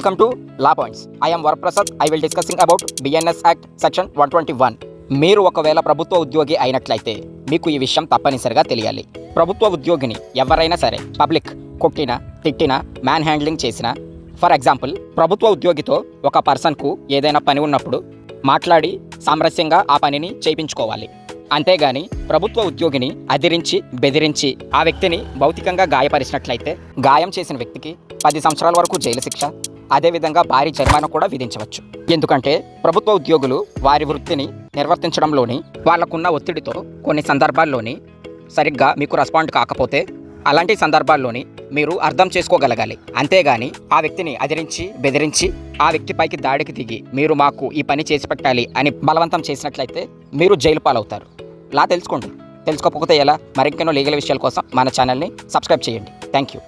Welcome to Law Points. I am Varaprasad. I will discussing about BNS Act Section 121. మీరు ఒకవేళ ప్రభుత్వ ఉద్యోగి అయినట్లయితే మీకు ఈ విషయం తప్పనిసరిగా తెలియాలి. ప్రభుత్వ ఉద్యోగిని ఎవరైనా సరే పబ్లిక్ కొట్టినా తిట్టినా మ్యాన్ హ్యాండ్లింగ్ చేసినా, ఫర్ ఎగ్జాంపుల్ ప్రభుత్వ ఉద్యోగితో ఒక పర్సన్కు ఏదైనా పని ఉన్నప్పుడు మాట్లాడి సామరస్యంగా ఆ పనిని చేయించుకోవాలి. అంతేగాని ప్రభుత్వ ఉద్యోగిని అదిరించి బెదిరించి ఆ వ్యక్తిని భౌతికంగా గాయపరిచినట్లయితే గాయం చేసిన వ్యక్తికి 10 సంవత్సరాల వరకు జైలు శిక్ష, అదేవిధంగా భారీ జరిమానా కూడా విధించవచ్చు. ఎందుకంటే ప్రభుత్వ ఉద్యోగులు వారి వృత్తిని నిర్వర్తించడంలోని వాళ్లకున్న ఒత్తిడితో కొన్ని సందర్భాల్లోని సరిగ్గా మీకు రెస్పాండ్ కాకపోతే అలాంటి సందర్భాల్లోని మీరు అర్థం చేసుకోగలగాలి. అంతేగాని ఆ వ్యక్తిని అదిరించి బెదిరించి ఆ వ్యక్తిపైకి దాడికి దిగి మీరు మాకు ఈ పని చేసి పెట్టాలి అని బలవంతం చేసినట్లయితే మీరు జైలు పాలవుతారు. లా తెలుసుకోండి. తెలుసుకోకపోతే ఎలా? మరికొన్ని లీగల్ విషయాల కోసం మన ఛానల్ని సబ్స్క్రైబ్ చేయండి. Thank you.